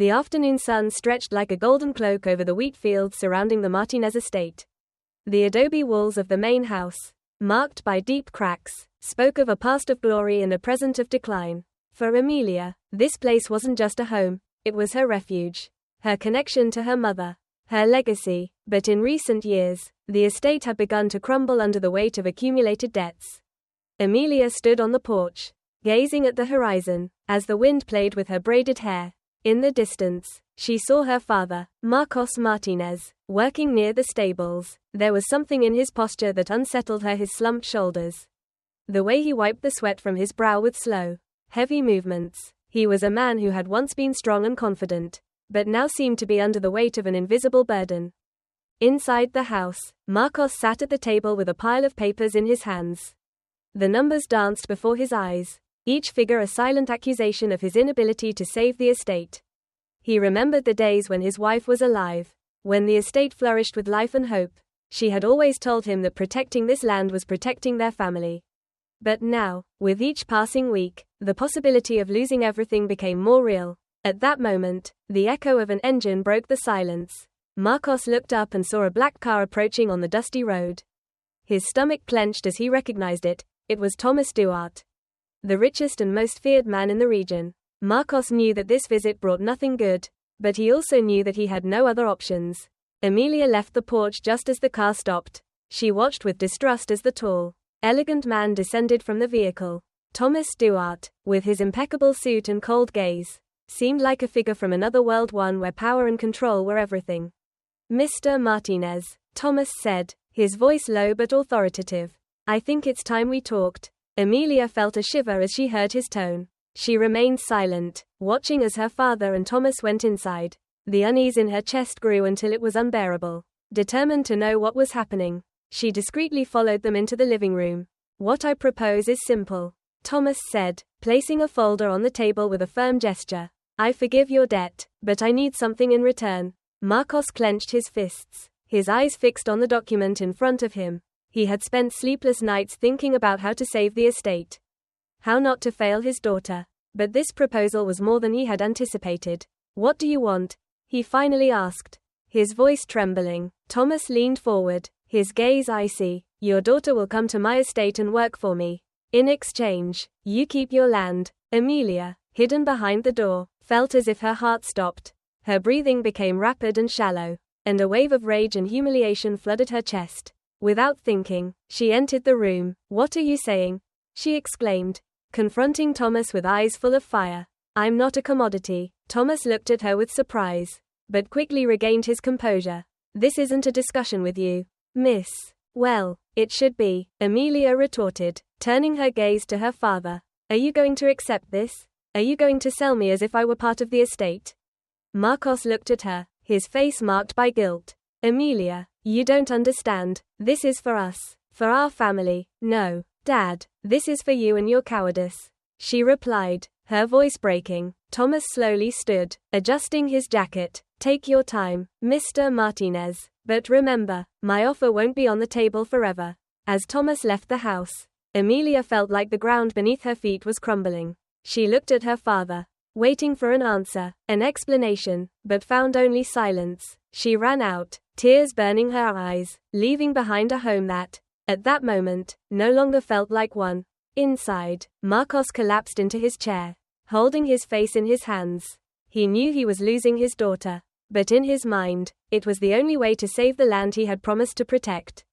The afternoon sun stretched like a golden cloak over the wheat fields surrounding the Martinez estate. The adobe walls of the main house, marked by deep cracks, spoke of a past of glory and a present of decline. For Amelia, this place wasn't just a home, it was her refuge, her connection to her mother, her legacy. But in recent years, the estate had begun to crumble under the weight of accumulated debts. Amelia stood on the porch, gazing at the horizon, as the wind played with her braided hair. In the distance, she saw her father, Marcos Martinez, working near the stables. There was something in his posture that unsettled her, his slumped shoulders, the way he wiped the sweat from his brow with slow, heavy movements. He was a man who had once been strong and confident, but now seemed to be under the weight of an invisible burden. Inside the house, Marcos sat at the table with a pile of papers in his hands. The numbers danced before his eyes, each figure a silent accusation of his inability to save the estate. He remembered the days when his wife was alive, when the estate flourished with life and hope. She had always told him that protecting this land was protecting their family. But now, with each passing week, the possibility of losing everything became more real. At that moment, the echo of an engine broke the silence. Marcos looked up and saw a black car approaching on the dusty road. His stomach clenched as he recognized it. It was Thomas Duarte, the richest and most feared man in the region. Marcos knew that this visit brought nothing good, but he also knew that he had no other options. Amelia left the porch just as the car stopped. She watched with distrust as the tall, elegant man descended from the vehicle. Thomas Duarte, with his impeccable suit and cold gaze, seemed like a figure from another world, one where power and control were everything. "Mr. Martinez," Thomas said, his voice low but authoritative. "I think it's time we talked." Amelia felt a shiver as she heard his tone. She remained silent, watching as her father and Thomas went inside. The unease in her chest grew until it was unbearable. Determined to know what was happening, she discreetly followed them into the living room. "What I propose is simple," Thomas said, placing a folder on the table with a firm gesture. "I forgive your debt, but I need something in return." Marcos clenched his fists, his eyes fixed on the document in front of him. He had spent sleepless nights thinking about how to save the estate, how not to fail his daughter. But this proposal was more than he had anticipated. "What do you want?" he finally asked, his voice trembling. Thomas leaned forward, his gaze icy. "Your daughter will come to my estate and work for me. In exchange, you keep your land." Amelia, hidden behind the door, felt as if her heart stopped. Her breathing became rapid and shallow, and a wave of rage and humiliation flooded her chest. Without thinking, she entered the room. "What are you saying?" she exclaimed, confronting Thomas with eyes full of fire. "I'm not a commodity." Thomas looked at her with surprise, but quickly regained his composure. "This isn't a discussion with you, miss." "Well, it should be," Amelia retorted, turning her gaze to her father. "Are you going to accept this? Are you going to sell me as if I were part of the estate?" Marcos looked at her, his face marked by guilt. "Amelia, you don't understand. This is for us, for our family." "No, Dad, this is for you and your cowardice," she replied, her voice breaking. Thomas slowly stood, adjusting his jacket. "Take your time, Mr. Martinez. But remember, my offer won't be on the table forever." As Thomas left the house, Amelia felt like the ground beneath her feet was crumbling. She looked at her father, waiting for an answer, an explanation, but found only silence. She ran out, tears burning her eyes, leaving behind a home that, at that moment, no longer felt like one. Inside, Marcos collapsed into his chair, holding his face in his hands. He knew he was losing his daughter, but in his mind, it was the only way to save the land he had promised to protect.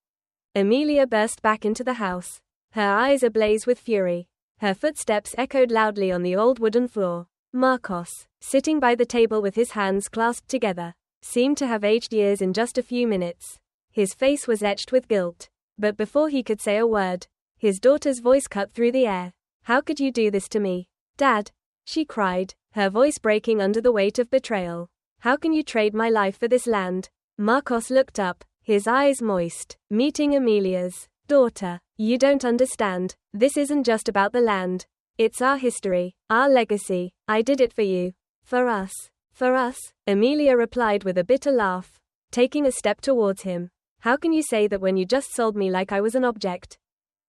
Amelia burst back into the house, her eyes ablaze with fury. Her footsteps echoed loudly on the old wooden floor. Marcos, sitting by the table with his hands clasped together, seemed to have aged years in just a few minutes. His face was etched with guilt. But before he could say a word, his daughter's voice cut through the air. "How could you do this to me, Dad?" she cried, her voice breaking under the weight of betrayal. "How can you trade my life for this land?" Marcos looked up, his eyes moist, meeting Amelia's. "Daughter, you don't understand. This isn't just about the land. It's our history, our legacy. I did it for you. For us." "For us?" Amelia replied with a bitter laugh, taking a step towards him. "How can you say that when you just sold me like I was an object?"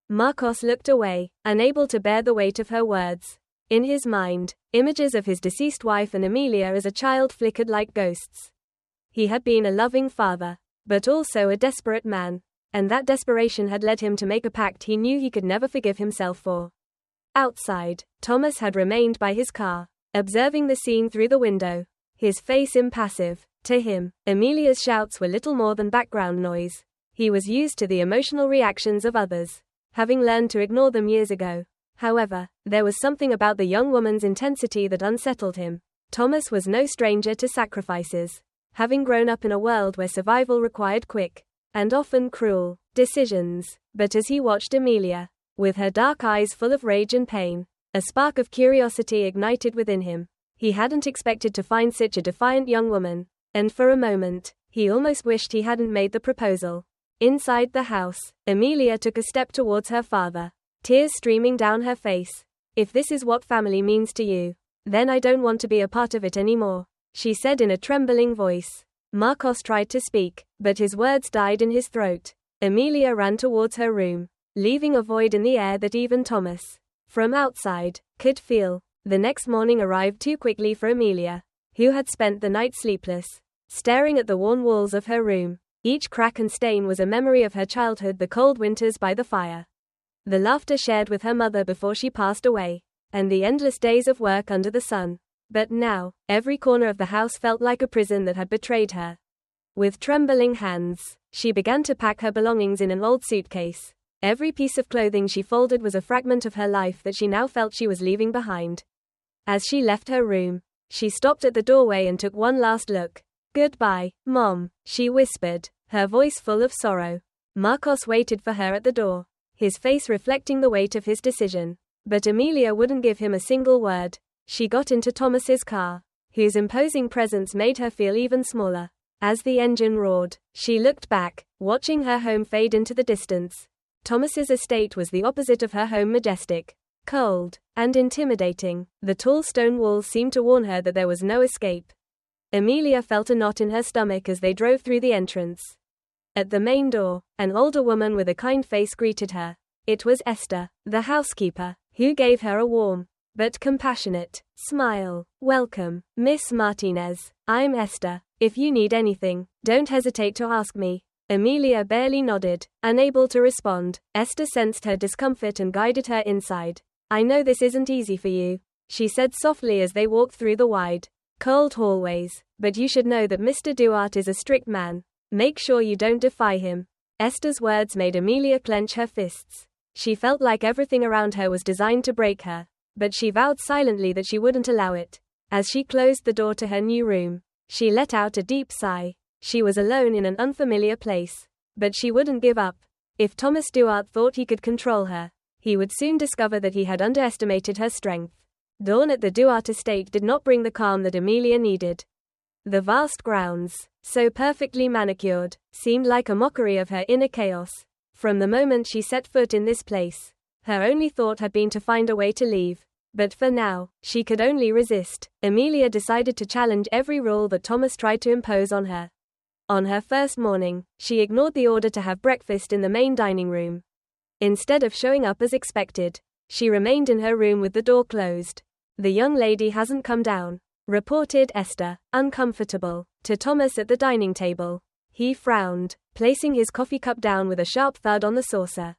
Marcos looked away, unable to bear the weight of her words. In his mind, images of his deceased wife and Amelia as a child flickered like ghosts. He had been a loving father, but also a desperate man, and that desperation had led him to make a pact he knew he could never forgive himself for. Outside, Thomas had remained by his car, observing the scene through the window, his face impassive. To him, Amelia's shouts were little more than background noise. He was used to the emotional reactions of others, having learned to ignore them years ago. However, there was something about the young woman's intensity that unsettled him. Thomas was no stranger to sacrifices, having grown up in a world where survival required quick, and often cruel, decisions. But as he watched Amelia, with her dark eyes full of rage and pain, a spark of curiosity ignited within him. He hadn't expected to find such a defiant young woman, and for a moment, he almost wished he hadn't made the proposal. Inside the house, Amelia took a step towards her father, tears streaming down her face. "If this is what family means to you, then I don't want to be a part of it anymore," she said in a trembling voice. Marcos tried to speak, but his words died in his throat. Amelia ran towards her room, leaving a void in the air that even Thomas, from outside, could feel. The next morning arrived too quickly for Amelia, who had spent the night sleepless, staring at the worn walls of her room. Each crack and stain was a memory of her childhood, the cold winters by the fire, the laughter shared with her mother before she passed away, and the endless days of work under the sun. But now, every corner of the house felt like a prison that had betrayed her. With trembling hands, she began to pack her belongings in an old suitcase. Every piece of clothing she folded was a fragment of her life that she now felt she was leaving behind. As she left her room, she stopped at the doorway and took one last look. "Goodbye, Mom," she whispered, her voice full of sorrow. Marcos waited for her at the door, his face reflecting the weight of his decision. But Amelia wouldn't give him a single word. She got into Thomas's car, whose imposing presence made her feel even smaller. As the engine roared, she looked back, watching her home fade into the distance. Thomas's estate was the opposite of her home, majestic, cold, and intimidating. The tall stone walls seemed to warn her that there was no escape. Amelia felt a knot in her stomach as they drove through the entrance. At the main door, an older woman with a kind face greeted her. It was Esther, the housekeeper, who gave her a warm, but compassionate, smile. "Welcome, Miss Martinez. I'm Esther. If you need anything, don't hesitate to ask me." Amelia barely nodded, unable to respond. Esther sensed her discomfort and guided her inside. "I know this isn't easy for you," she said softly as they walked through the wide, cold hallways, "but you should know that Mr. Duarte is a strict man. Make sure you don't defy him." Esther's words made Amelia clench her fists. She felt like everything around her was designed to break her, but she vowed silently that she wouldn't allow it. As she closed the door to her new room, she let out a deep sigh. She was alone in an unfamiliar place, but she wouldn't give up. If Thomas Duarte thought he could control her, he would soon discover that he had underestimated her strength. Dawn at the Duarte estate did not bring the calm that Amelia needed. The vast grounds, so perfectly manicured, seemed like a mockery of her inner chaos. From the moment she set foot in this place, her only thought had been to find a way to leave. But for now, she could only resist. Amelia decided to challenge every rule that Thomas tried to impose on her. On her first morning, she ignored the order to have breakfast in the main dining room. Instead of showing up as expected, she remained in her room with the door closed. "The young lady hasn't come down," reported Esther, uncomfortable, to Thomas at the dining table. He frowned, placing his coffee cup down with a sharp thud on the saucer.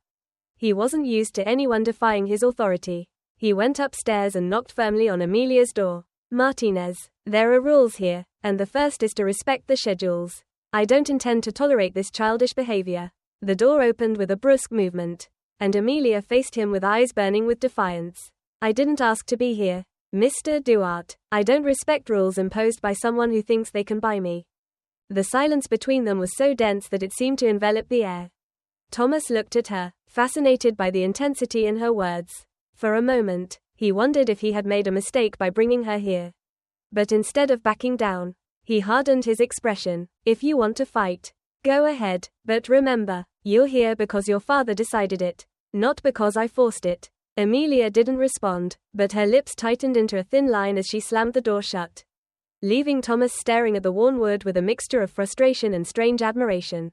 He wasn't used to anyone defying his authority. He went upstairs and knocked firmly on Amelia's door. "Martinez, there are rules here, and the first is to respect the schedules. I don't intend to tolerate this childish behavior." The door opened with a brusque movement, and Amelia faced him with eyes burning with defiance. "I didn't ask to be here, Mr. Duarte. I don't respect rules imposed by someone who thinks they can buy me." The silence between them was so dense that it seemed to envelop the air. Thomas looked at her, fascinated by the intensity in her words. For a moment, he wondered if he had made a mistake by bringing her here. But instead of backing down, he hardened his expression. "If you want to fight, go ahead, but remember, you're here because your father decided it, not because I forced it." Amelia didn't respond, but her lips tightened into a thin line as she slammed the door shut, leaving Thomas staring at the worn wood with a mixture of frustration and strange admiration.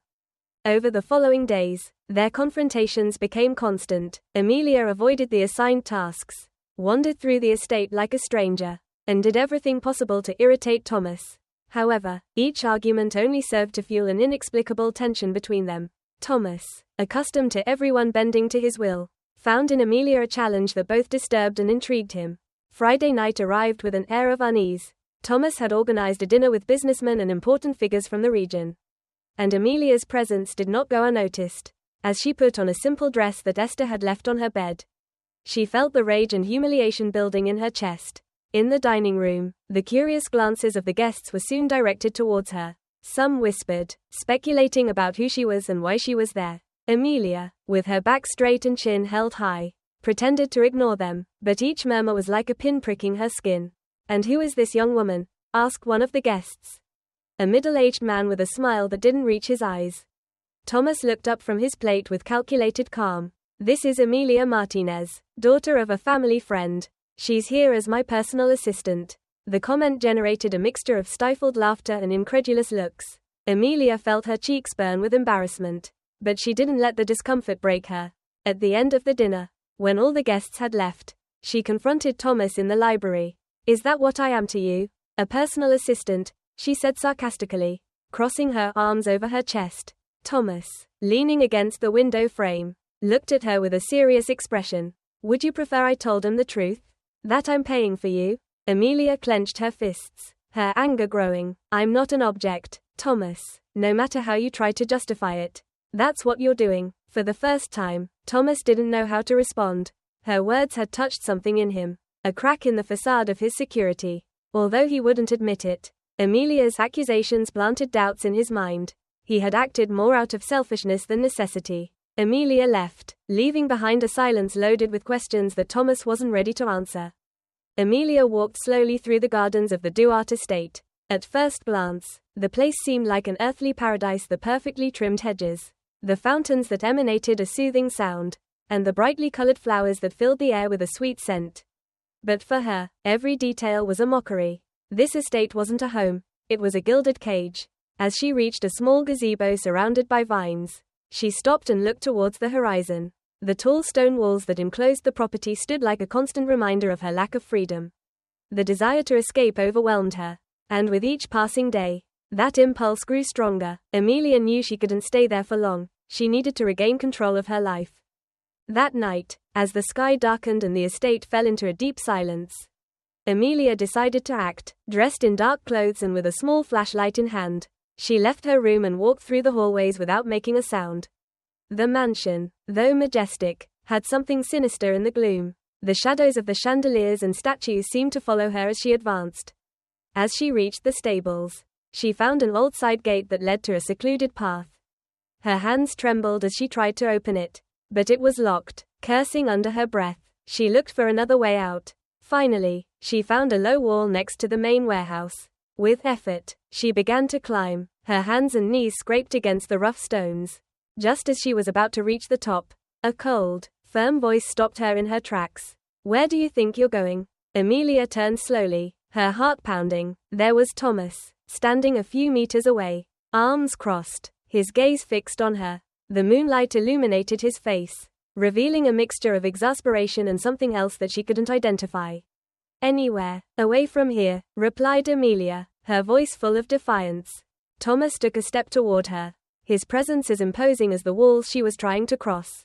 Over the following days, their confrontations became constant. Amelia avoided the assigned tasks, wandered through the estate like a stranger, and did everything possible to irritate Thomas. However, each argument only served to fuel an inexplicable tension between them. Thomas, accustomed to everyone bending to his will, found in Amelia a challenge that both disturbed and intrigued him. Friday night arrived with an air of unease. Thomas had organized a dinner with businessmen and important figures from the region. And Amelia's presence did not go unnoticed, as she put on a simple dress that Esther had left on her bed. She felt the rage and humiliation building in her chest. In the dining room, the curious glances of the guests were soon directed towards her. Some whispered, speculating about who she was and why she was there. Amelia, with her back straight and chin held high, pretended to ignore them, but each murmur was like a pin pricking her skin. "And who is this young woman?" asked one of the guests. A middle-aged man with a smile that didn't reach his eyes. Thomas looked up from his plate with calculated calm. "This is Emilia Martinez, daughter of a family friend. She's here as my personal assistant." The comment generated a mixture of stifled laughter and incredulous looks. Amelia felt her cheeks burn with embarrassment, but she didn't let the discomfort break her. At the end of the dinner, when all the guests had left, she confronted Thomas in the library. "Is that what I am to you? A personal assistant?" she said sarcastically, crossing her arms over her chest. Thomas, leaning against the window frame, looked at her with a serious expression. "Would you prefer I told him the truth? That I'm paying for you?" Amelia clenched her fists, her anger growing. "I'm not an object, Thomas, no matter how you try to justify it. That's what you're doing." For the first time, Thomas didn't know how to respond. Her words had touched something in him, a crack in the facade of his security. Although he wouldn't admit it, Amelia's accusations planted doubts in his mind. He had acted more out of selfishness than necessity. Amelia left, leaving behind a silence loaded with questions that Thomas wasn't ready to answer. Amelia walked slowly through the gardens of the Duarte estate. At first glance, the place seemed like an earthly paradise, the perfectly trimmed hedges, the fountains that emanated a soothing sound, and the brightly colored flowers that filled the air with a sweet scent. But for her, every detail was a mockery. This estate wasn't a home, it was a gilded cage. As she reached a small gazebo surrounded by vines, she stopped and looked towards the horizon. The tall stone walls that enclosed the property stood like a constant reminder of her lack of freedom. The desire to escape overwhelmed her, and with each passing day, that impulse grew stronger. Amelia knew she couldn't stay there for long. She needed to regain control of her life. That night, as the sky darkened and the estate fell into a deep silence, Amelia decided to act. Dressed in dark clothes and with a small flashlight in hand, she left her room and walked through the hallways without making a sound. The mansion, though majestic, had something sinister in the gloom. The shadows of the chandeliers and statues seemed to follow her as she advanced. As she reached the stables, she found an old side gate that led to a secluded path. Her hands trembled as she tried to open it, but it was locked. Cursing under her breath, she looked for another way out. Finally, she found a low wall next to the main warehouse. With effort, she began to climb. Her hands and knees scraped against the rough stones. Just as she was about to reach the top, a cold, firm voice stopped her in her tracks. "Where do you think you're going?" Amelia turned slowly, her heart pounding. There was Thomas, standing a few meters away, arms crossed, his gaze fixed on her. The moonlight illuminated his face, revealing a mixture of exasperation and something else that she couldn't identify. "Anywhere, away from here," replied Amelia, her voice full of defiance. Thomas took a step toward her, his presence as imposing as the walls she was trying to cross.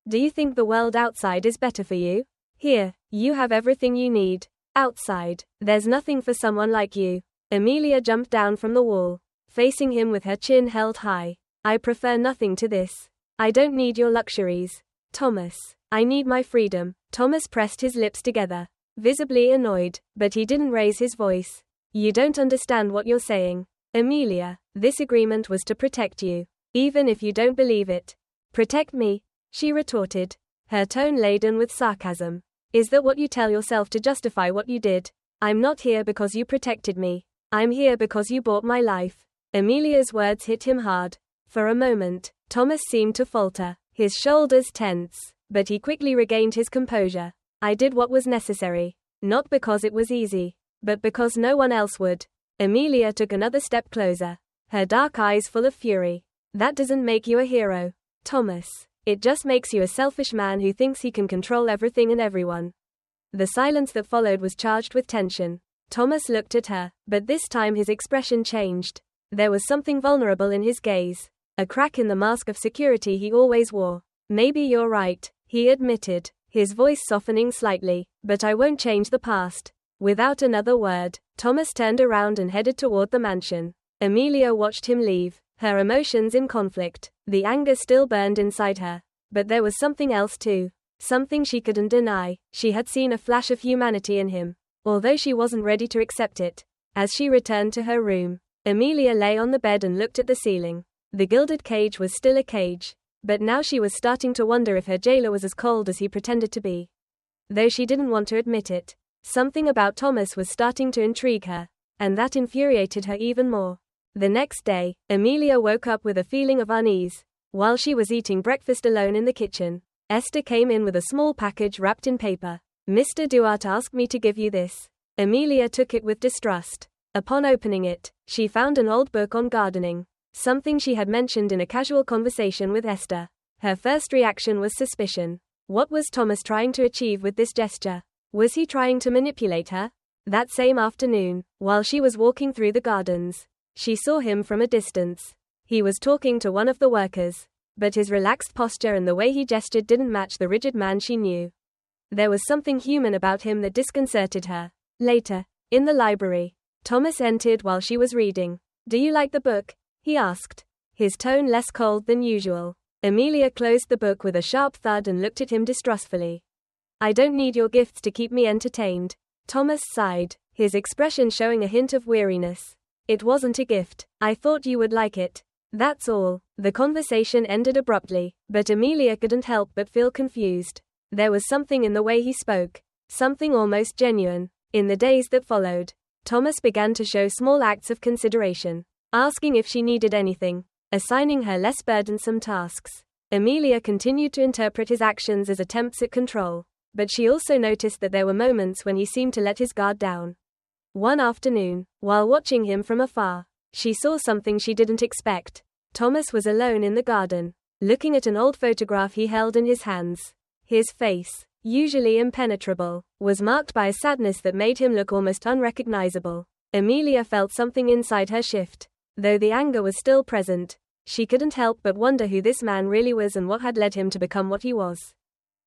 "Do you think the world outside is better for you? Here, you have everything you need. Outside, there's nothing for someone like you." Amelia jumped down from the wall, facing him with her chin held high. "I prefer nothing to this. I don't need your luxuries, Thomas. I need my freedom." Thomas pressed his lips together, visibly annoyed, but he didn't raise his voice. "You don't understand what you're saying, Amelia. This agreement was to protect you, even if you don't believe it." "Protect me?" she retorted, her tone laden with sarcasm. "Is that what you tell yourself to justify what you did? I'm not here because you protected me. I'm here because you bought my life." Amelia's words hit him hard. For a moment, Thomas seemed to falter, his shoulders tense, but he quickly regained his composure. "I did what was necessary, not because it was easy, but because no one else would." Amelia took another step closer, her dark eyes full of fury. "That doesn't make you a hero, Thomas. It just makes you a selfish man who thinks he can control everything and everyone." The silence that followed was charged with tension. Thomas looked at her, but this time his expression changed. There was something vulnerable in his gaze, a crack in the mask of security he always wore. Maybe you're right, he admitted, his voice softening slightly, but I won't change the past. Without another word, Thomas turned around and headed toward the mansion. Amelia watched him leave, her emotions in conflict. The anger still burned inside her. But there was something else too. Something she couldn't deny. She had seen a flash of humanity in him, although she wasn't ready to accept it. As she returned to her room, Amelia lay on the bed and looked at the ceiling. The gilded cage was still a cage, but now she was starting to wonder if her jailer was as cold as he pretended to be. Though she didn't want to admit it, something about Thomas was starting to intrigue her, and that infuriated her even more. The next day, Amelia woke up with a feeling of unease. While she was eating breakfast alone in the kitchen, Esther came in with a small package wrapped in paper. Mr. Duarte asked me to give you this. Amelia took it with distrust. Upon opening it, she found an old book on gardening, something she had mentioned in a casual conversation with Esther. Her first reaction was suspicion. What was Thomas trying to achieve with this gesture? Was he trying to manipulate her? That same afternoon, while she was walking through the gardens, she saw him from a distance. He was talking to one of the workers, but his relaxed posture and the way he gestured didn't match the rigid man she knew. There was something human about him that disconcerted her. Later, in the library, Thomas entered while she was reading. "Do you like the book?" he asked, his tone less cold than usual. Amelia closed the book with a sharp thud and looked at him distrustfully. "I don't need your gifts to keep me entertained." Thomas sighed, his expression showing a hint of weariness. "It wasn't a gift. I thought you would like it. That's all." The conversation ended abruptly, but Amelia couldn't help but feel confused. There was something in the way he spoke, something almost genuine. In the days that followed, Thomas began to show small acts of consideration, asking if she needed anything, assigning her less burdensome tasks. Amelia continued to interpret his actions as attempts at control, but she also noticed that there were moments when he seemed to let his guard down. One afternoon, while watching him from afar, she saw something she didn't expect. Thomas was alone in the garden, looking at an old photograph he held in his hands. His face, usually impenetrable, was marked by a sadness that made him look almost unrecognizable. Amelia felt something inside her shift. Though the anger was still present, she couldn't help but wonder who this man really was and what had led him to become what he was.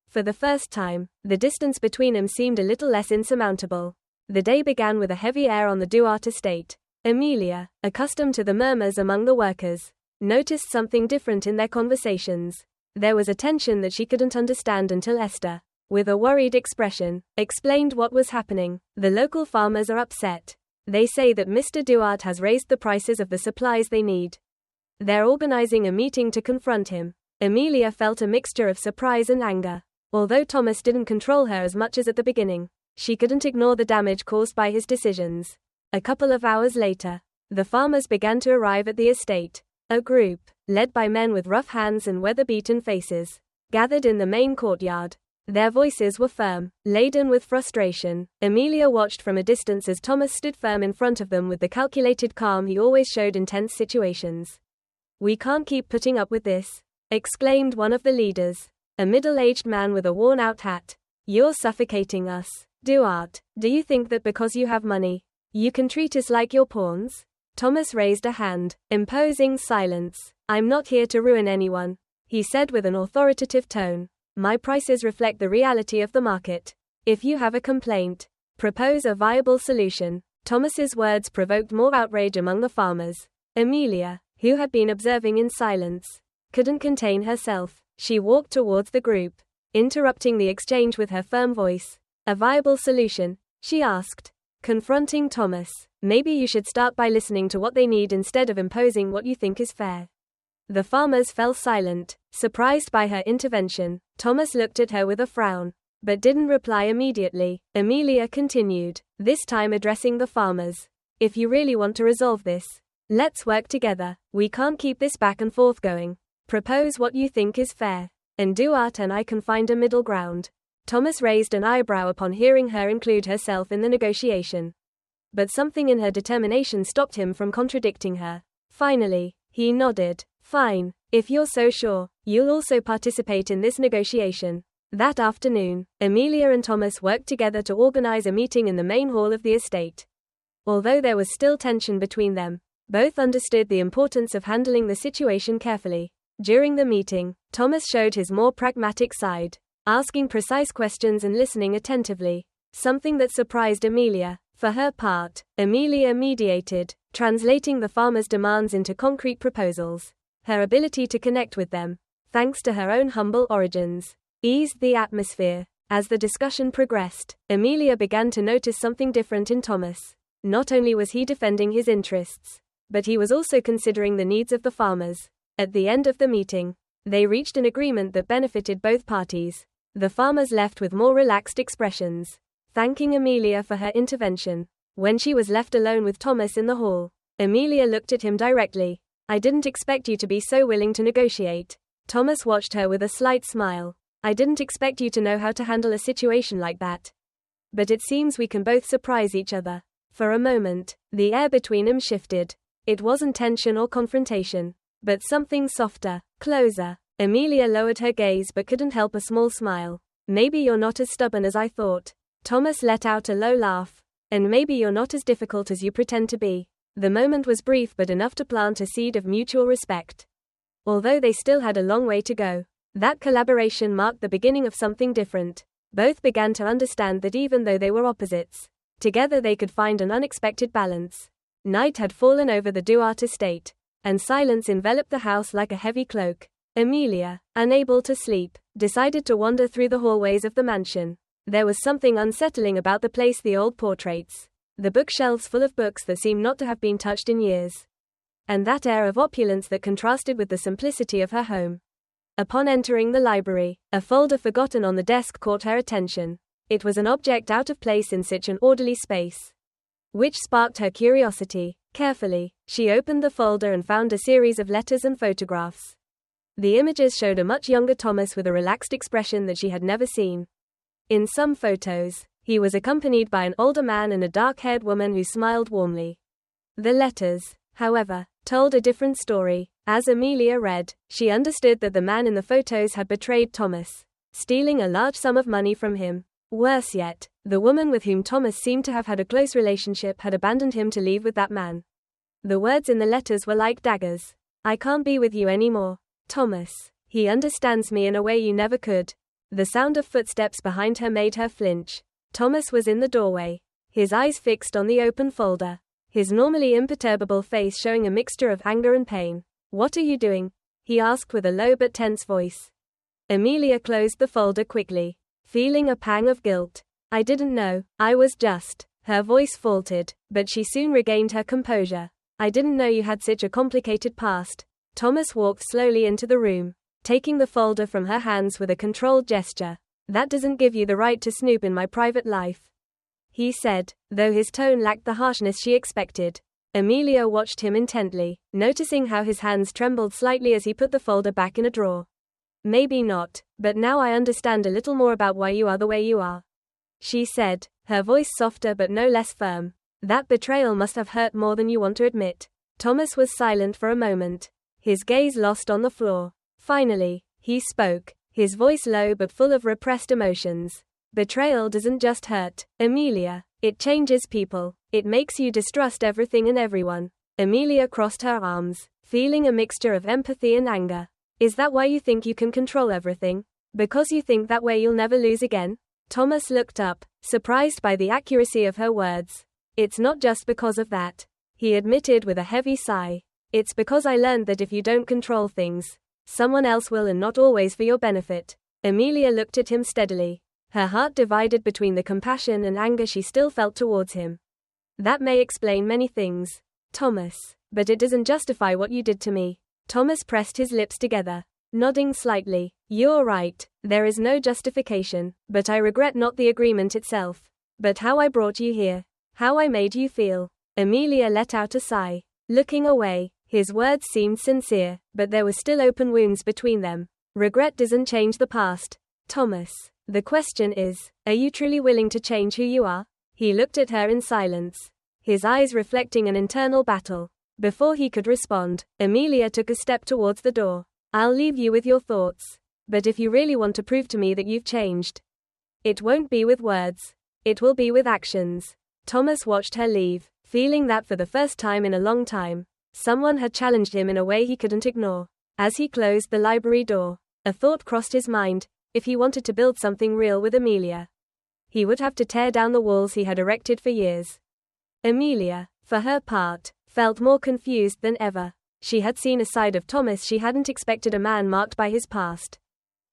For the first time, the distance between them seemed a little less insurmountable. The day began with a heavy air on the Duarte estate. Amelia, accustomed to the murmurs among the workers, noticed something different in their conversations. There was a tension that she couldn't understand until Esther, with a worried expression, explained what was happening. "The local farmers are upset. They say that Mr. Duarte has raised the prices of the supplies they need. They're organizing a meeting to confront him." Amelia felt a mixture of surprise and anger. Although Thomas didn't control her as much as at the beginning, she couldn't ignore the damage caused by his decisions. A couple of hours later, the farmers began to arrive at the estate. A group, led by men with rough hands and weather-beaten faces, gathered in the main courtyard. Their voices were firm, laden with frustration. Amelia watched from a distance as Thomas stood firm in front of them with the calculated calm he always showed in tense situations. "We can't keep putting up with this," exclaimed one of the leaders, a middle-aged man with a worn-out hat. "You're suffocating us. Duarte, do you think that because you have money, you can treat us like your pawns?" Thomas raised a hand, imposing silence. "I'm not here to ruin anyone," he said with an authoritative tone. "My prices reflect the reality of the market. If you have a complaint, propose a viable solution." Thomas's words provoked more outrage among the farmers. Amelia, who had been observing in silence, couldn't contain herself. She walked towards the group, interrupting the exchange with her firm voice. "A viable solution?" she asked, confronting Thomas. "Maybe you should start by listening to what they need instead of imposing what you think is fair." The farmers fell silent, surprised by her intervention. Thomas looked at her with a frown, but didn't reply immediately. Amelia continued, this time addressing the farmers. "If you really want to resolve this, let's work together. We can't keep this back and forth going. Propose what you think is fair, and Duarte and I can find a middle ground." Thomas raised an eyebrow upon hearing her include herself in the negotiation. But something in her determination stopped him from contradicting her. Finally, he nodded. "Fine. If you're so sure, you'll also participate in this negotiation. That afternoon, Amelia and Thomas worked together to organize a meeting in the main hall of the estate. Although there was still tension between them, both understood the importance of handling the situation carefully. During the meeting, Thomas showed his more pragmatic side, asking precise questions and listening attentively, something that surprised Amelia. For her part, Amelia mediated, translating the farmers' demands into concrete proposals. Her ability to connect with them, thanks to her own humble origins, eased the atmosphere. As the discussion progressed, Amelia began to notice something different in Thomas. Not only was he defending his interests, but he was also considering the needs of the farmers. At the end of the meeting, they reached an agreement that benefited both parties. The farmers left with more relaxed expressions, thanking Amelia for her intervention. When she was left alone with Thomas in the hall, Amelia looked at him directly. "I didn't expect you to be so willing to negotiate." Thomas watched her with a slight smile. "I didn't expect you to know how to handle a situation like that. But it seems we can both surprise each other." For a moment, the air between them shifted. It wasn't tension or confrontation, but something softer, closer. Amelia lowered her gaze but couldn't help a small smile. "Maybe you're not as stubborn as I thought." Thomas let out a low laugh. "And maybe you're not as difficult as you pretend to be." The moment was brief but enough to plant a seed of mutual respect. Although they still had a long way to go, that collaboration marked the beginning of something different. Both began to understand that even though they were opposites, together they could find an unexpected balance. Night had fallen over the Duarte estate, and silence enveloped the house like a heavy cloak. Amelia, unable to sleep, decided to wander through the hallways of the mansion. There was something unsettling about the place: the old portraits, the bookshelves full of books that seemed not to have been touched in years, and that air of opulence that contrasted with the simplicity of her home. Upon entering the library, a folder forgotten on the desk caught her attention. It was an object out of place in such an orderly space, which sparked her curiosity. Carefully, she opened the folder and found a series of letters and photographs. The images showed a much younger Thomas with a relaxed expression that she had never seen. In some photos, he was accompanied by an older man and a dark-haired woman who smiled warmly. The letters, however, told a different story. As Amelia read, she understood that the man in the photos had betrayed Thomas, stealing a large sum of money from him. Worse yet, the woman with whom Thomas seemed to have had a close relationship had abandoned him to leave with that man. The words in the letters were like daggers. "I can't be with you anymore, Thomas. He understands me in a way you never could." The sound of footsteps behind her made her flinch. Thomas was in the doorway, his eyes fixed on the open folder, his normally imperturbable face showing a mixture of anger and pain. "What are you doing?" he asked with a low but tense voice. Amelia closed the folder quickly, feeling a pang of guilt. "I didn't know, I was just..." Her voice faltered, but she soon regained her composure. "I didn't know you had such a complicated past." Thomas walked slowly into the room, taking the folder from her hands with a controlled gesture. "That doesn't give you the right to snoop in my private life," he said, though his tone lacked the harshness she expected. Amelia watched him intently, noticing how his hands trembled slightly as he put the folder back in a drawer. "Maybe not, but now I understand a little more about why you are the way you are," she said, her voice softer but no less firm. "That betrayal must have hurt more than you want to admit." Thomas was silent for a moment, his gaze lost on the floor. Finally, he spoke, his voice low but full of repressed emotions. "Betrayal doesn't just hurt, Amelia. It changes people. It makes you distrust everything and everyone." Amelia crossed her arms, feeling a mixture of empathy and anger. "Is that why you think you can control everything? Because you think that way you'll never lose again?" Thomas looked up, surprised by the accuracy of her words. "It's not just because of that," he admitted with a heavy sigh. "It's because I learned that if you don't control things, someone else will, and not always for your benefit." Amelia looked at him steadily, her heart divided between the compassion and anger she still felt towards him. "That may explain many things, Thomas, but it doesn't justify what you did to me." Thomas pressed his lips together, nodding slightly. "You're right, there is no justification, but I regret not the agreement itself, but how I brought you here, how I made you feel." Amelia let out a sigh, looking away. His words seemed sincere, but there were still open wounds between them. "Regret doesn't change the past, Thomas. The question is, are you truly willing to change who you are?" He looked at her in silence, his eyes reflecting an internal battle. Before he could respond, Amelia took a step towards the door. "I'll leave you with your thoughts." But if you really want to prove to me that you've changed, it won't be with words. It will be with actions. Thomas watched her leave, feeling that for the first time in a long time, someone had challenged him in a way he couldn't ignore. As he closed the library door, a thought crossed his mind. If he wanted to build something real with Amelia, he would have to tear down the walls he had erected for years. Amelia, for her part, felt more confused than ever. She had seen a side of Thomas she hadn't expected, a man marked by his past,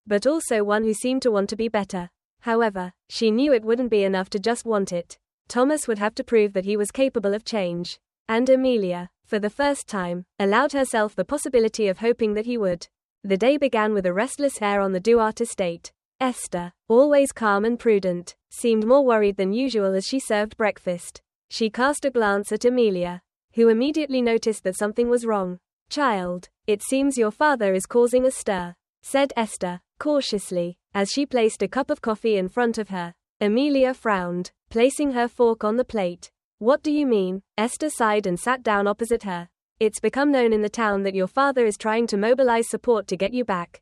but also one who seemed to want to be better. However, she knew it wouldn't be enough to just want it. Thomas would have to prove that he was capable of change. And Amelia, for the first time, allowed herself the possibility of hoping that he would. The day began with a restless air on the Duarte estate. Esther, always calm and prudent, seemed more worried than usual as she served breakfast. She cast a glance at Amelia, who immediately noticed that something was wrong. "Child, it seems your father is causing a stir," said Esther, cautiously, as she placed a cup of coffee in front of her. Amelia frowned, placing her fork on the plate. "What do you mean?" Esther sighed and sat down opposite her. "It's become known in the town that your father is trying to mobilize support to get you back.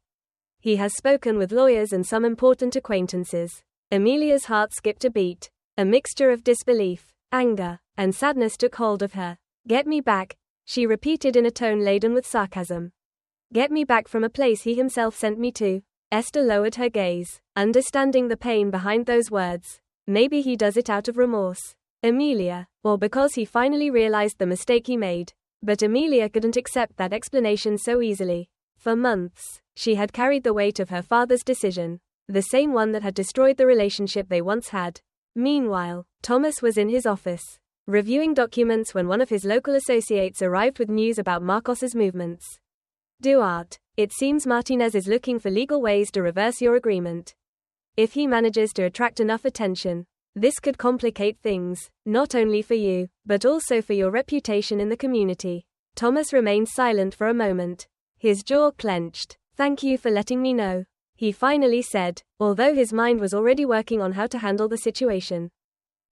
He has spoken with lawyers and some important acquaintances." Amelia's heart skipped a beat. A mixture of disbelief, anger, and sadness took hold of her. "Get me back," she repeated in a tone laden with sarcasm. "Get me back from a place he himself sent me to?" Esther lowered her gaze, understanding the pain behind those words. Maybe he does it out of remorse, Amelia, or because he finally realized the mistake he made. But Amelia couldn't accept that explanation so easily. For months, she had carried the weight of her father's decision, the same one that had destroyed the relationship they once had. Meanwhile, Thomas was in his office, reviewing documents when one of his local associates arrived with news about Marcos's movements. "Duarte, it seems Martinez is looking for legal ways to reverse your agreement. If he manages to attract enough attention, this could complicate things, not only for you, but also for your reputation in the community." Thomas remained silent for a moment, his jaw clenched. "Thank you for letting me know," he finally said, although his mind was already working on how to handle the situation.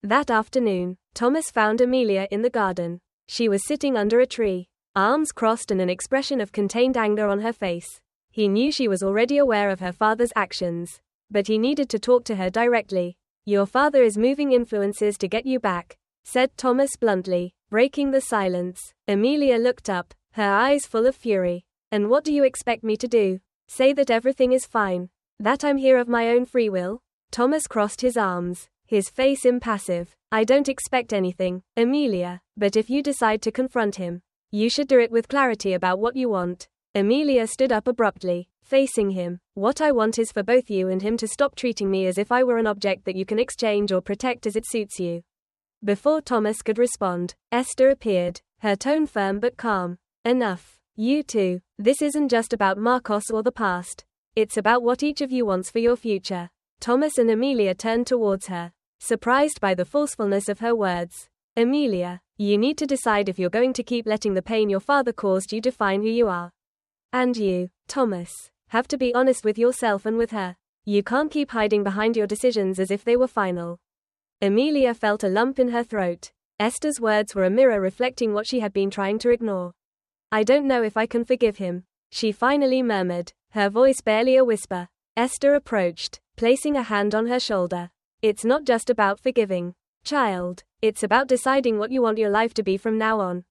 That afternoon, Thomas found Amelia in the garden. She was sitting under a tree, arms crossed and an expression of contained anger on her face. He knew she was already aware of her father's actions, but he needed to talk to her directly. "Your father is moving influences to get you back," said Thomas bluntly, breaking the silence. Amelia looked up, her eyes full of fury. "And what do you expect me to do? Say that everything is fine? That I'm here of my own free will?" Thomas crossed his arms, his face impassive. "I don't expect anything, Amelia, but if you decide to confront him, you should do it with clarity about what you want." Amelia stood up abruptly, facing him. "What I want is for both you and him to stop treating me as if I were an object that you can exchange or protect as it suits you." Before Thomas could respond, Esther appeared, her tone firm but calm. "Enough. You two. This isn't just about Marcos or the past. It's about what each of you wants for your future." Thomas and Amelia turned towards her, surprised by the forcefulness of her words. "Amelia, you need to decide if you're going to keep letting the pain your father caused you define who you are. And you, Thomas, have to be honest with yourself and with her. You can't keep hiding behind your decisions as if they were final." Amelia felt a lump in her throat. Esther's words were a mirror reflecting what she had been trying to ignore. "I don't know if I can forgive him," she finally murmured, her voice barely a whisper. Esther approached, placing a hand on her shoulder. "It's not just about forgiving, child. It's about deciding what you want your life to be from now on."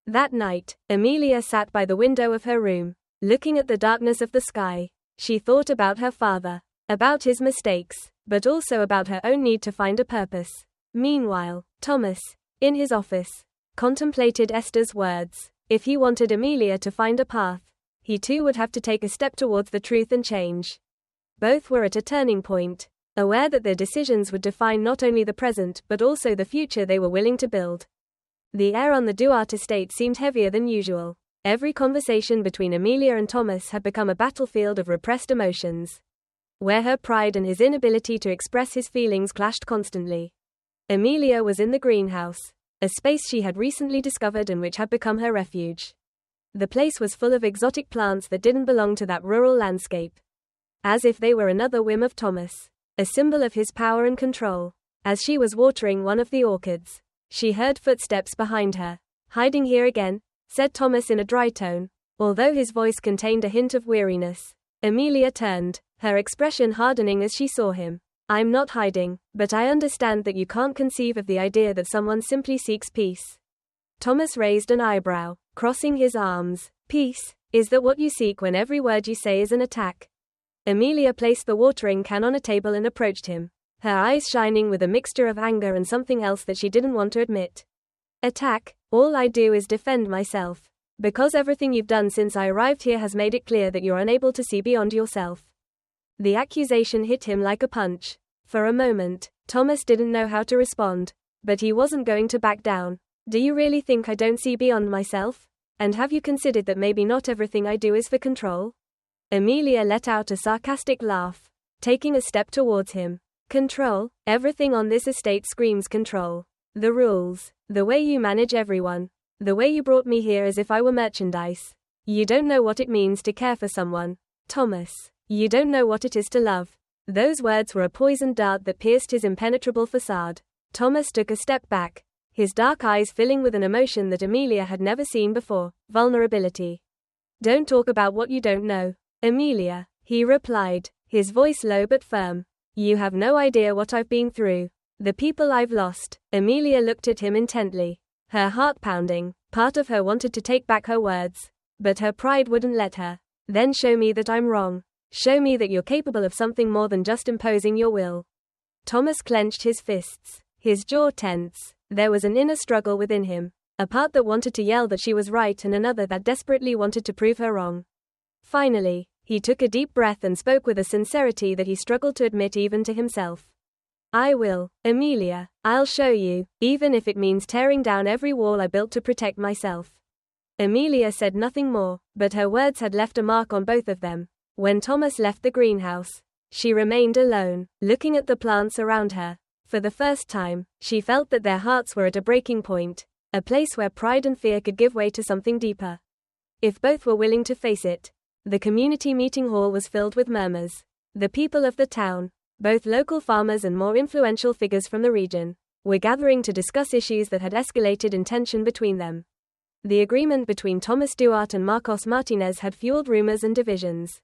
That night, Amelia sat by the window of her room, looking at the darkness of the sky. She thought about her father, about his mistakes, but also about her own need to find a purpose. Meanwhile, Thomas, in his office, contemplated Esther's words. If he wanted Amelia to find a path, he too would have to take a step towards the truth and change. Both were at a turning point, aware that their decisions would define not only the present but also the future they were willing to build. The air on the Duarte estate seemed heavier than usual. Every conversation between Amelia and Thomas had become a battlefield of repressed emotions, where her pride and his inability to express his feelings clashed constantly. Amelia was in the greenhouse, a space she had recently discovered and which had become her refuge. The place was full of exotic plants that didn't belong to that rural landscape, as if they were another whim of Thomas, a symbol of his power and control. As she was watering one of the orchids, she heard footsteps behind her. "Hiding here again?" said Thomas in a dry tone, although his voice contained a hint of weariness. Amelia turned, her expression hardening as she saw him. I'm not hiding, but I understand that you can't conceive of the idea that someone simply seeks peace. Thomas raised an eyebrow, crossing his arms. Peace? Is that what you seek when every word you say is an attack? Amelia placed the watering can on a table and approached him, her eyes shining with a mixture of anger and something else that she didn't want to admit. Attack? All I do is defend myself. Because everything you've done since I arrived here has made it clear that you're unable to see beyond yourself. The accusation hit him like a punch. For a moment, Thomas didn't know how to respond, but he wasn't going to back down. Do you really think I don't see beyond myself? And have you considered that maybe not everything I do is for control? Amelia let out a sarcastic laugh, taking a step towards him. Control? Everything on this estate screams control. The rules, the way you manage everyone, the way you brought me here as if I were merchandise. You don't know what it means to care for someone, Thomas. You don't know what it is to love. Those words were a poisoned dart that pierced his impenetrable facade. Thomas took a step back, his dark eyes filling with an emotion that Amelia had never seen before, vulnerability. Don't talk about what you don't know, Amelia, he replied, his voice low but firm. You have no idea what I've been through. The people I've lost. Amelia looked at him intently, her heart pounding. Part of her wanted to take back her words, but her pride wouldn't let her. Then show me that I'm wrong. Show me that you're capable of something more than just imposing your will. Thomas clenched his fists, his jaw tense. There was an inner struggle within him, a part that wanted to yell that she was right and another that desperately wanted to prove her wrong. Finally, he took a deep breath and spoke with a sincerity that he struggled to admit even to himself. I will, Amelia. I'll show you, even if it means tearing down every wall I built to protect myself. Amelia said nothing more, but her words had left a mark on both of them. When Thomas left the greenhouse, she remained alone, looking at the plants around her. For the first time, she felt that their hearts were at a breaking point, a place where pride and fear could give way to something deeper. If both were willing to face it. The community meeting hall was filled with murmurs. The people of the town, both local farmers and more influential figures from the region, were gathering to discuss issues that had escalated in tension between them. The agreement between Thomas Duarte and Marcos Martinez had fueled rumors and divisions,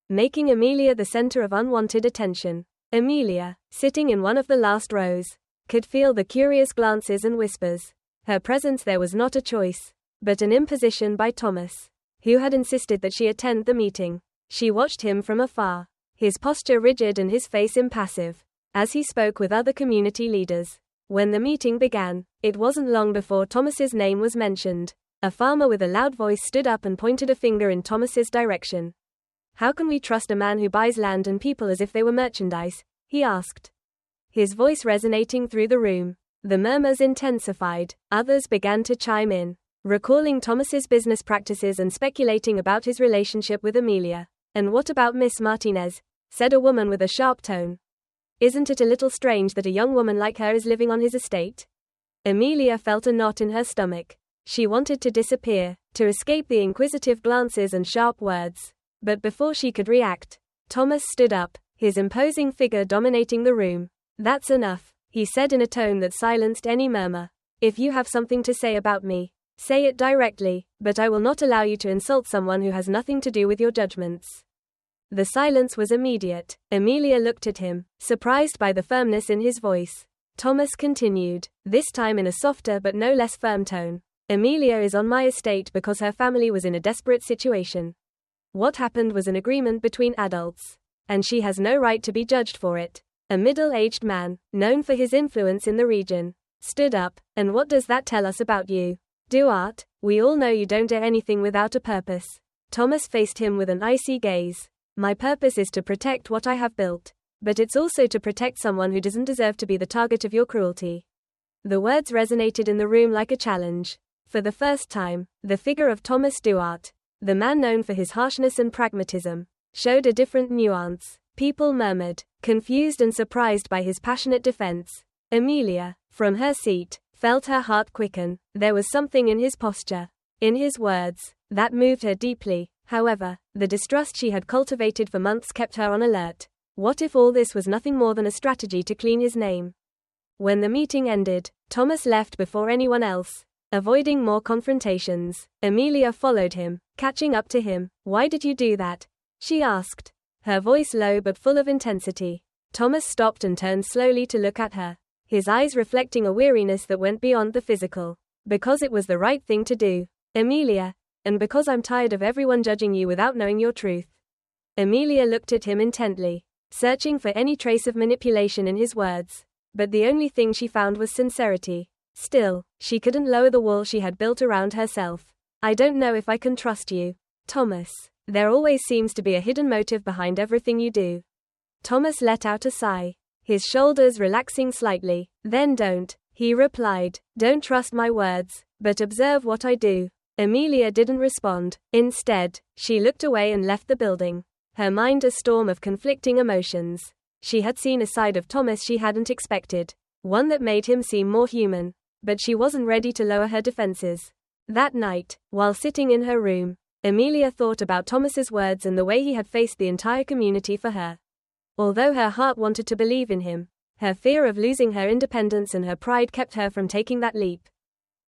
making Amelia the center of unwanted attention. Amelia, sitting in one of the last rows, could feel the curious glances and whispers. Her presence there was not a choice, but an imposition by Thomas, who had insisted that she attend the meeting. She watched him from afar, his posture rigid and his face impassive, as he spoke with other community leaders. When the meeting began, it wasn't long before Thomas's name was mentioned. A farmer with a loud voice stood up and pointed a finger in Thomas's direction. How can we trust a man who buys land and people as if they were merchandise? He asked, his voice resonating through the room. The murmurs intensified. Others began to chime in, recalling Thomas's business practices and speculating about his relationship with Amelia. And what about Miss Martinez? Said a woman with a sharp tone. Isn't it a little strange that a young woman like her is living on his estate? Amelia felt a knot in her stomach. She wanted to disappear, to escape the inquisitive glances and sharp words. But before she could react, Thomas stood up, his imposing figure dominating the room. That's enough, he said in a tone that silenced any murmur. If you have something to say about me, say it directly, but I will not allow you to insult someone who has nothing to do with your judgments. The silence was immediate. Amelia looked at him, surprised by the firmness in his voice. Thomas continued, this time in a softer but no less firm tone. Amelia is on my estate because her family was in a desperate situation. What happened was an agreement between adults, and she has no right to be judged for it. A middle-aged man, known for his influence in the region, stood up. And what does that tell us about you, Duarte? We all know you don't do anything without a purpose. Thomas faced him with an icy gaze. My purpose is to protect what I have built, but it's also to protect someone who doesn't deserve to be the target of your cruelty. The words resonated in the room like a challenge. For the first time, the figure of Thomas Duarte, the man known for his harshness and pragmatism, showed a different nuance. People murmured, confused and surprised by his passionate defense. Amelia, from her seat, felt her heart quicken. There was something in his posture, in his words, that moved her deeply. However, the distrust she had cultivated for months kept her on alert. What if all this was nothing more than a strategy to clean his name? When the meeting ended, Thomas left before anyone else, avoiding more confrontations. Amelia followed him, catching up to him. Why did you do that? she asked, her voice low but full of intensity. Thomas stopped and turned slowly to look at her, his eyes reflecting a weariness that went beyond the physical. Because it was the right thing to do, Amelia, and because I'm tired of everyone judging you without knowing your truth. Amelia looked at him intently, searching for any trace of manipulation in his words, but the only thing she found was sincerity. Still, she couldn't lower the wall she had built around herself. I don't know if I can trust you, Thomas. There always seems to be a hidden motive behind everything you do. Thomas let out a sigh, his shoulders relaxing slightly. Then don't, he replied. Don't trust my words, but observe what I do. Amelia didn't respond. Instead, she looked away and left the building, her mind a storm of conflicting emotions. She had seen a side of Thomas she hadn't expected, one that made him seem more human, but she wasn't ready to lower her defenses. That night, while sitting in her room, Amelia thought about Thomas's words and the way he had faced the entire community for her. Although her heart wanted to believe in him, her fear of losing her independence and her pride kept her from taking that leap.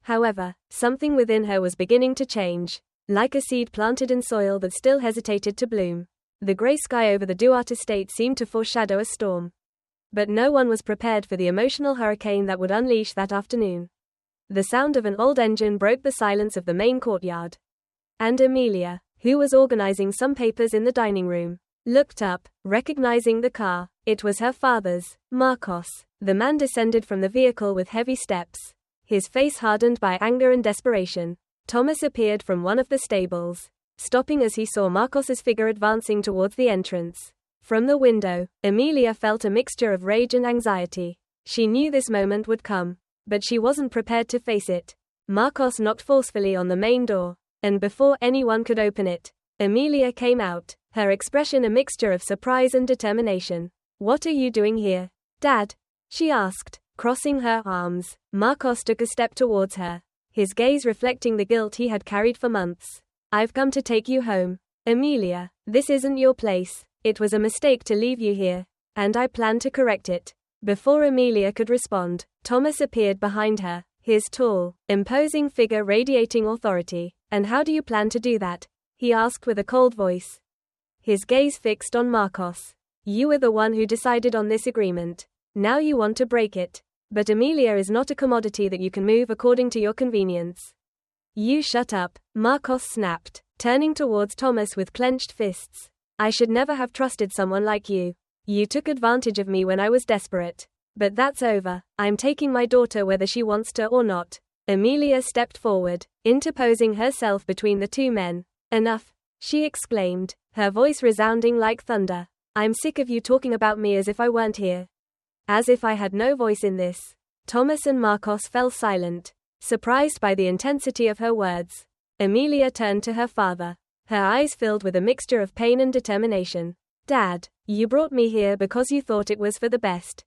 However, something within her was beginning to change, like a seed planted in soil that still hesitated to bloom. The grey sky over the Duarte estate seemed to foreshadow a storm. But no one was prepared for the emotional hurricane that would unleash that afternoon. The sound of an old engine broke the silence of the main courtyard. And Amelia, who was organizing some papers in the dining room, looked up, recognizing the car. It was her father's, Marcos. The man descended from the vehicle with heavy steps, his face hardened by anger and desperation. Thomas appeared from one of the stables, stopping as he saw Marcos's figure advancing towards the entrance. From the window, Amelia felt a mixture of rage and anxiety. She knew this moment would come, but she wasn't prepared to face it. Marcos knocked forcefully on the main door, and before anyone could open it, Amelia came out, her expression a mixture of surprise and determination. What are you doing here, Dad? She asked, crossing her arms. Marcos took a step towards her, his gaze reflecting the guilt he had carried for months. I've come to take you home, Amelia. This isn't your place. It was a mistake to leave you here, and I plan to correct it. Before Amelia could respond, Thomas appeared behind her, his tall, imposing figure radiating authority. And how do you plan to do that? He asked with a cold voice, his gaze fixed on Marcos. You were the one who decided on this agreement. Now you want to break it. But Amelia is not a commodity that you can move according to your convenience. You shut up, Marcos snapped, turning towards Thomas with clenched fists. I should never have trusted someone like you. You took advantage of me when I was desperate. But that's over. I'm taking my daughter whether she wants to or not. Amelia stepped forward, interposing herself between the two men. Enough, she exclaimed, her voice resounding like thunder. I'm sick of you talking about me as if I weren't here. As if I had no voice in this. Thomas and Marcos fell silent, surprised by the intensity of her words. Amelia turned to her father, her eyes filled with a mixture of pain and determination. Dad, you brought me here because you thought it was for the best.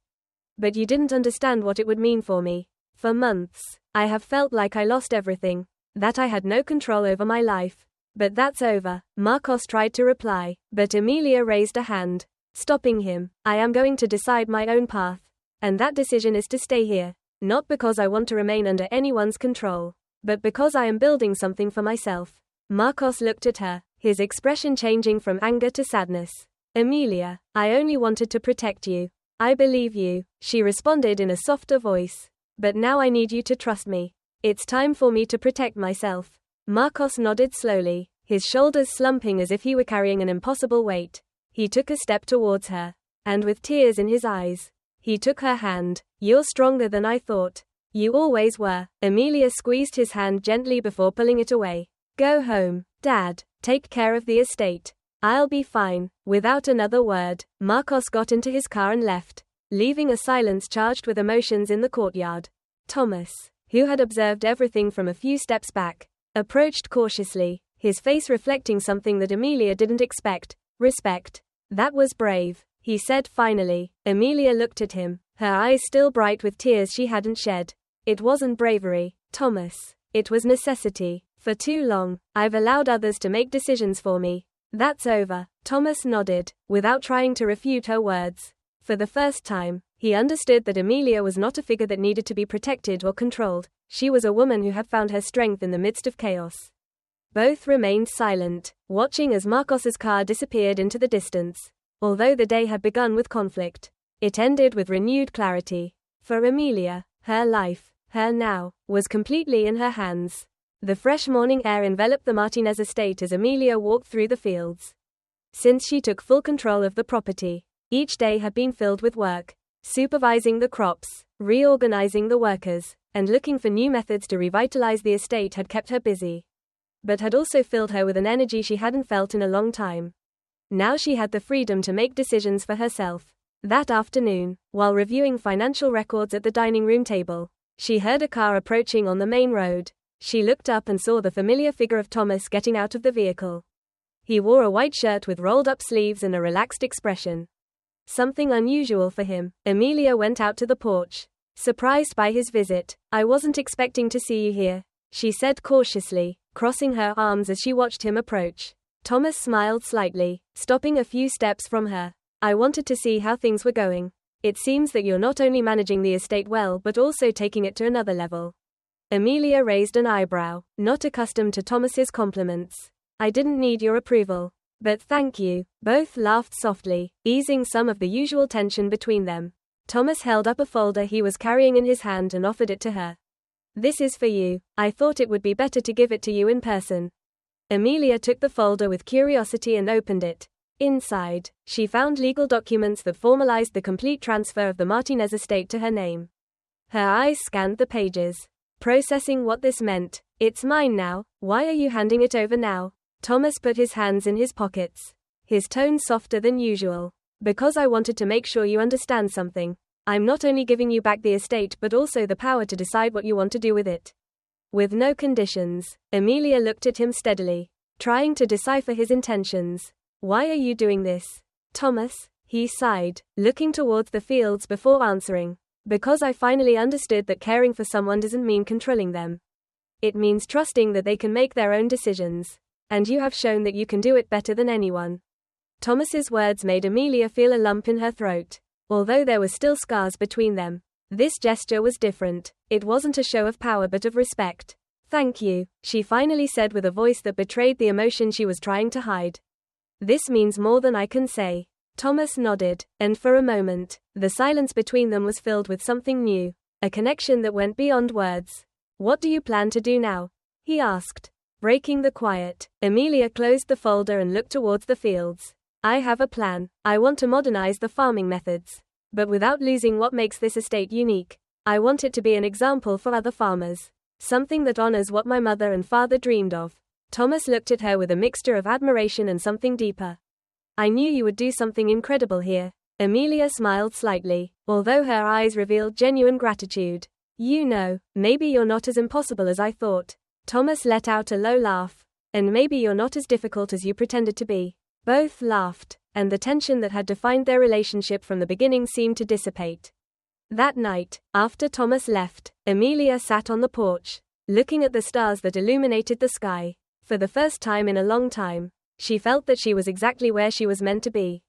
But you didn't understand what it would mean for me. For months, I have felt like I lost everything, that I had no control over my life. But that's over, Marcos tried to reply, but Amelia raised a hand, stopping him. I am going to decide my own path, and that decision is to stay here, not because I want to remain under anyone's control, but because I am building something for myself. Marcos looked at her, his expression changing from anger to sadness. Amelia, I only wanted to protect you. I believe you, she responded in a softer voice. But now I need you to trust me. It's time for me to protect myself. Marcos nodded slowly, his shoulders slumping as if he were carrying an impossible weight. He took a step towards her, and with tears in his eyes, he took her hand. You're stronger than I thought. You always were. Amelia squeezed his hand gently before pulling it away. Go home, Dad. Take care of the estate. I'll be fine. Without another word, Marcos got into his car and left, leaving a silence charged with emotions in the courtyard. Thomas, who had observed everything from a few steps back, approached cautiously, his face reflecting something that Amelia didn't expect. Respect. That was brave, he said finally. Amelia looked at him, her eyes still bright with tears she hadn't shed. It wasn't bravery, Thomas. It was necessity. For too long, I've allowed others to make decisions for me. That's over. Thomas nodded, without trying to refute her words. For the first time, he understood that Amelia was not a figure that needed to be protected or controlled. She was a woman who had found her strength in the midst of chaos. Both remained silent, watching as Marcos's car disappeared into the distance. Although the day had begun with conflict, it ended with renewed clarity. For Amelia, her life, her now, was completely in her hands. The fresh morning air enveloped the Martinez estate as Amelia walked through the fields. Since she took full control of the property, each day had been filled with work, supervising the crops, reorganizing the workers, and looking for new methods to revitalize the estate had kept her busy, but had also filled her with an energy she hadn't felt in a long time. Now she had the freedom to make decisions for herself. That afternoon, while reviewing financial records at the dining room table, she heard a car approaching on the main road. She looked up and saw the familiar figure of Thomas getting out of the vehicle. He wore a white shirt with rolled-up sleeves and a relaxed expression. Something unusual for him. Amelia went out to the porch, surprised by his visit. "I wasn't expecting to see you here," she said cautiously, crossing her arms as she watched him approach. Thomas smiled slightly, stopping a few steps from her. "I wanted to see how things were going. It seems that you're not only managing the estate well but also taking it to another level." Amelia raised an eyebrow, not accustomed to Thomas's compliments. "I didn't need your approval. But thank you." Both laughed softly, easing some of the usual tension between them. Thomas held up a folder he was carrying in his hand and offered it to her. "This is for you. I thought it would be better to give it to you in person." Amelia took the folder with curiosity and opened it. Inside, she found legal documents that formalized the complete transfer of the Martinez estate to her name. Her eyes scanned the pages, processing what this meant. "It's mine now. Why are you handing it over now?" Thomas put his hands in his pockets, his tone softer than usual. "Because I wanted to make sure you understand something. I'm not only giving you back the estate but also the power to decide what you want to do with it." With no conditions, Amelia looked at him steadily, trying to decipher his intentions. "Why are you doing this, Thomas?" he sighed, looking towards the fields before answering. "Because I finally understood that caring for someone doesn't mean controlling them. It means trusting that they can make their own decisions. And you have shown that you can do it better than anyone." Thomas's words made Amelia feel a lump in her throat. Although there were still scars between them, this gesture was different. It wasn't a show of power but of respect. "Thank you," she finally said with a voice that betrayed the emotion she was trying to hide. "This means more than I can say." Thomas nodded, and for a moment, the silence between them was filled with something new, a connection that went beyond words. "What do you plan to do now?" he asked. Breaking the quiet, Amelia closed the folder and looked towards the fields. "I have a plan. I want to modernize the farming methods, but without losing what makes this estate unique. I want it to be an example for other farmers. Something that honors what my mother and father dreamed of." Thomas looked at her with a mixture of admiration and something deeper. "I knew you would do something incredible here." Amelia smiled slightly, although her eyes revealed genuine gratitude. "You know, maybe you're not as impossible as I thought." Thomas let out a low laugh. "And maybe you're not as difficult as you pretended to be." Both laughed, and the tension that had defined their relationship from the beginning seemed to dissipate. That night, after Thomas left, Amelia sat on the porch, looking at the stars that illuminated the sky. For the first time in a long time, she felt that she was exactly where she was meant to be.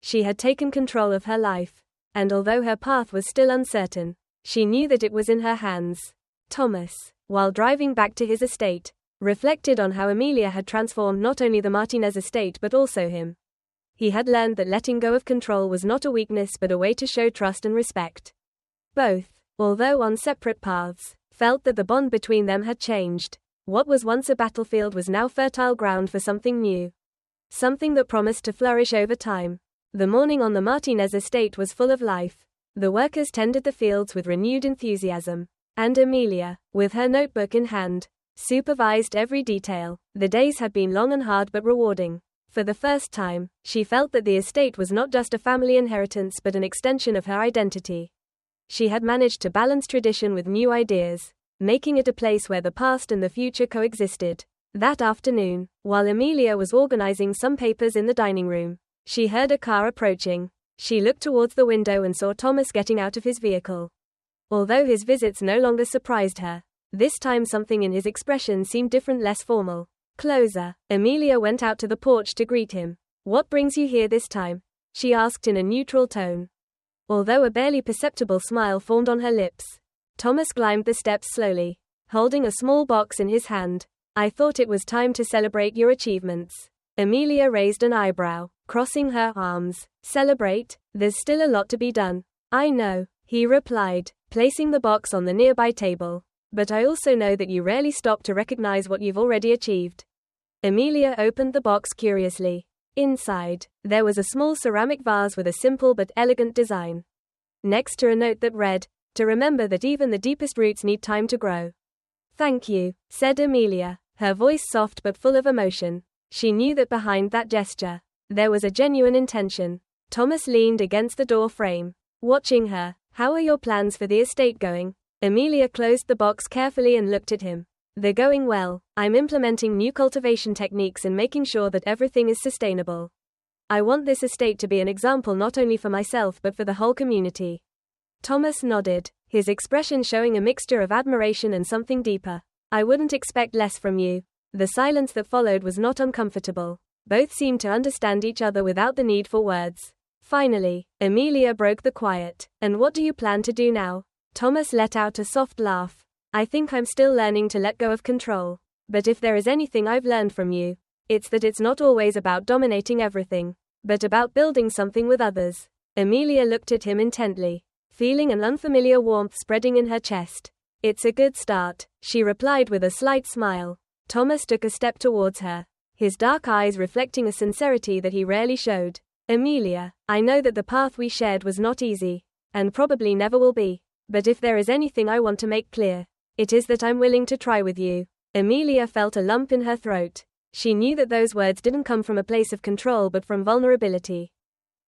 She had taken control of her life, and although her path was still uncertain, she knew that it was in her hands. Thomas, while driving back to his estate, reflected on how Amelia had transformed not only the Martinez estate but also him. He had learned that letting go of control was not a weakness but a way to show trust and respect. Both, although on separate paths, felt that the bond between them had changed. What was once a battlefield was now fertile ground for something new. Something that promised to flourish over time. The morning on the Martinez estate was full of life. The workers tended the fields with renewed enthusiasm. And Amelia, with her notebook in hand, supervised every detail. The days had been long and hard but rewarding. For the first time, she felt that the estate was not just a family inheritance but an extension of her identity. She had managed to balance tradition with new ideas, making it a place where the past and the future coexisted. That afternoon, while Amelia was organizing some papers in the dining room, she heard a car approaching. She looked towards the window and saw Thomas getting out of his vehicle. Although his visits no longer surprised her, this time something in his expression seemed different, less formal. Closer, Amelia went out to the porch to greet him. "What brings you here this time?" she asked in a neutral tone. Although a barely perceptible smile formed on her lips, Thomas climbed the steps slowly, holding a small box in his hand. I thought it was time to celebrate your achievements. Amelia raised an eyebrow, crossing her arms. Celebrate? There's still a lot to be done. I know, he replied, placing the box on the nearby table. But I also know that you rarely stop to recognize what you've already achieved. Amelia opened the box curiously. Inside, there was a small ceramic vase with a simple but elegant design. Next to a note that read, "To remember that even the deepest roots need time to grow." Thank you, said Amelia, her voice soft but full of emotion. She knew that behind that gesture, there was a genuine intention. Thomas leaned against the door frame, watching her. How are your plans for the estate going? Amelia closed the box carefully and looked at him. They're going well. I'm implementing new cultivation techniques and making sure that everything is sustainable. I want this estate to be an example not only for myself but for the whole community. Thomas nodded, his expression showing a mixture of admiration and something deeper. I wouldn't expect less from you. The silence that followed was not uncomfortable. Both seemed to understand each other without the need for words. Finally, Amelia broke the quiet. And what do you plan to do now? Thomas let out a soft laugh. I think I'm still learning to let go of control. But if there is anything I've learned from you, it's that it's not always about dominating everything, but about building something with others. Amelia looked at him intently, feeling an unfamiliar warmth spreading in her chest. It's a good start, she replied with a slight smile. Thomas took a step towards her, his dark eyes reflecting a sincerity that he rarely showed. Amelia, I know that the path we shared was not easy, and probably never will be. But if there is anything I want to make clear, it is that I'm willing to try with you. Amelia felt a lump in her throat. She knew that those words didn't come from a place of control but from vulnerability.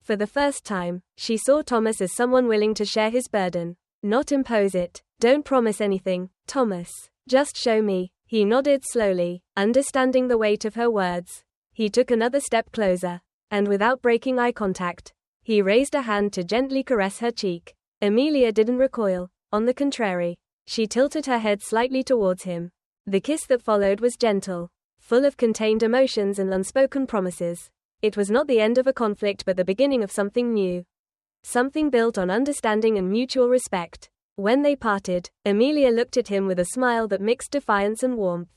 For the first time, she saw Thomas as someone willing to share his burden, not impose it. Don't promise anything, Thomas. Just show me. He nodded slowly, understanding the weight of her words. He took another step closer, and without breaking eye contact, he raised a hand to gently caress her cheek. Amelia didn't recoil. On the contrary, she tilted her head slightly towards him. The kiss that followed was gentle, full of contained emotions and unspoken promises. It was not the end of a conflict but the beginning of something new. Something built on understanding and mutual respect. When they parted, Amelia looked at him with a smile that mixed defiance and warmth.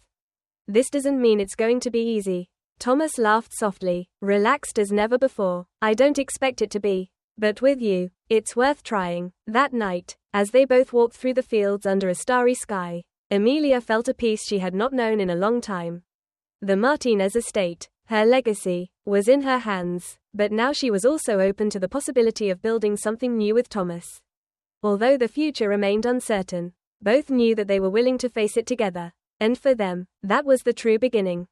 This doesn't mean it's going to be easy. Thomas laughed softly, relaxed as never before. I don't expect it to be. But with you, it's worth trying. That night, as they both walked through the fields under a starry sky, Amelia felt a peace she had not known in a long time. The Martinez estate, her legacy, was in her hands, but now she was also open to the possibility of building something new with Thomas. Although the future remained uncertain, both knew that they were willing to face it together. And for them, that was the true beginning.